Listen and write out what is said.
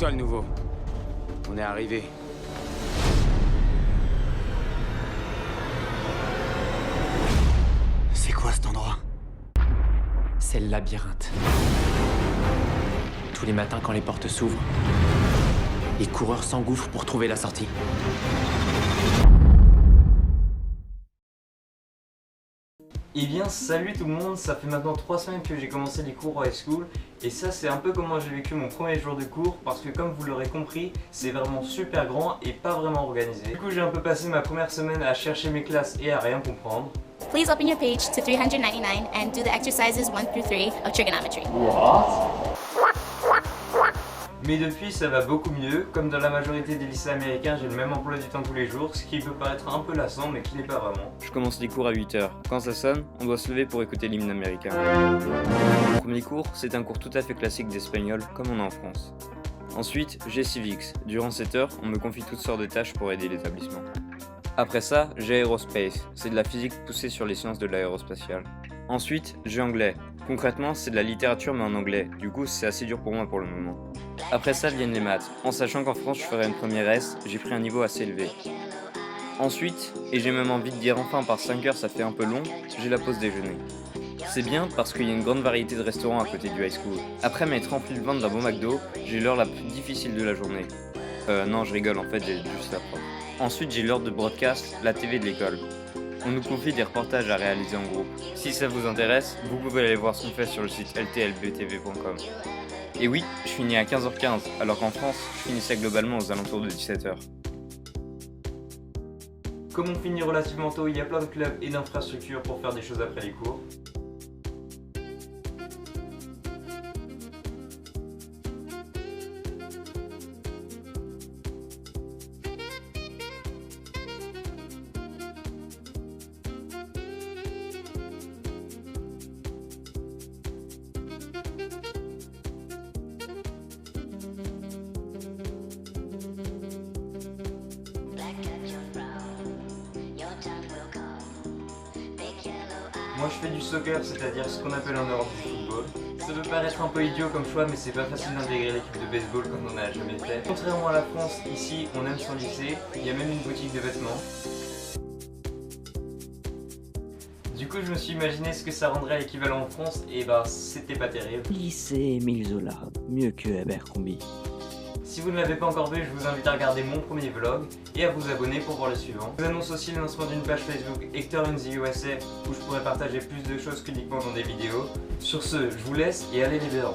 Lève-toi le nouveau. On est arrivé. C'est quoi cet endroit? C'est le labyrinthe. Tous les matins quand les portes s'ouvrent, les coureurs s'engouffrent pour trouver la sortie. Eh bien salut tout le monde, ça fait maintenant 3 semaines que j'ai commencé les cours au high school et ça c'est un peu comment j'ai vécu mon premier jour de cours parce que comme vous l'aurez compris, c'est vraiment super grand et pas vraiment organisé. Du coup j'ai un peu passé ma première semaine à chercher mes classes et à rien comprendre. Please open your page to 399 and do the exercises 1 through 3 of trigonometry. Mais depuis ça va beaucoup mieux, comme dans la majorité des lycées américains j'ai le même emploi du temps tous les jours, ce qui peut paraître un peu lassant mais qui n'est pas vraiment. Je commence les cours à 8h, quand ça sonne, on doit se lever pour écouter l'hymne américain. Mon premier cours, c'est un cours tout à fait classique d'espagnol comme on a en France. Ensuite, j'ai Civics, durant cette heure on me confie toutes sortes de tâches pour aider l'établissement. Après ça, j'ai Aerospace, c'est de la physique poussée sur les sciences de l'aérospatiale. Ensuite, j'ai anglais. Concrètement, c'est de la littérature mais en anglais, du coup c'est assez dur pour moi pour le moment. Après ça viennent les maths, en sachant qu'en France je ferais une première S, j'ai pris un niveau assez élevé. Ensuite, et j'ai même envie de dire enfin par 5 heures ça fait un peu long, j'ai la pause déjeuner. C'est bien parce qu'il y a une grande variété de restaurants à côté du high school. Après m'être rempli le ventre d'un bon McDo, j'ai l'heure la plus difficile de la journée. Non je rigole, en fait j'ai juste la prof. Ensuite j'ai l'heure de broadcast, la TV de l'école. On nous confie des reportages à réaliser en groupe. Si ça vous intéresse, vous pouvez aller voir ce qu'on fait sur le site ltlbtv.com. Et oui, je finis à 15h15, alors qu'en France, je finissais globalement aux alentours de 17h. Comme on finit relativement tôt, il y a plein de clubs et d'infrastructures pour faire des choses après les cours. Moi je fais du soccer, c'est-à-dire ce qu'on appelle en Europe du football. Ça peut paraître un peu idiot comme choix, mais c'est pas facile d'intégrer l'équipe de baseball quand on n'a jamais fait. Contrairement à la France, ici on aime son lycée, il y a même une boutique de vêtements. Du coup je me suis imaginé ce que ça rendrait à l'équivalent en France, et bah c'était pas terrible. Lycée Émile Zola, mieux que Abercrombie. Si vous ne l'avez pas encore vu, je vous invite à regarder mon premier vlog et à vous abonner pour voir le suivant. Je vous annonce aussi le lancement d'une page Facebook Hector in the USA où je pourrai partager plus de choses qu'uniquement dans des vidéos. Sur ce, je vous laisse et allez les Bears!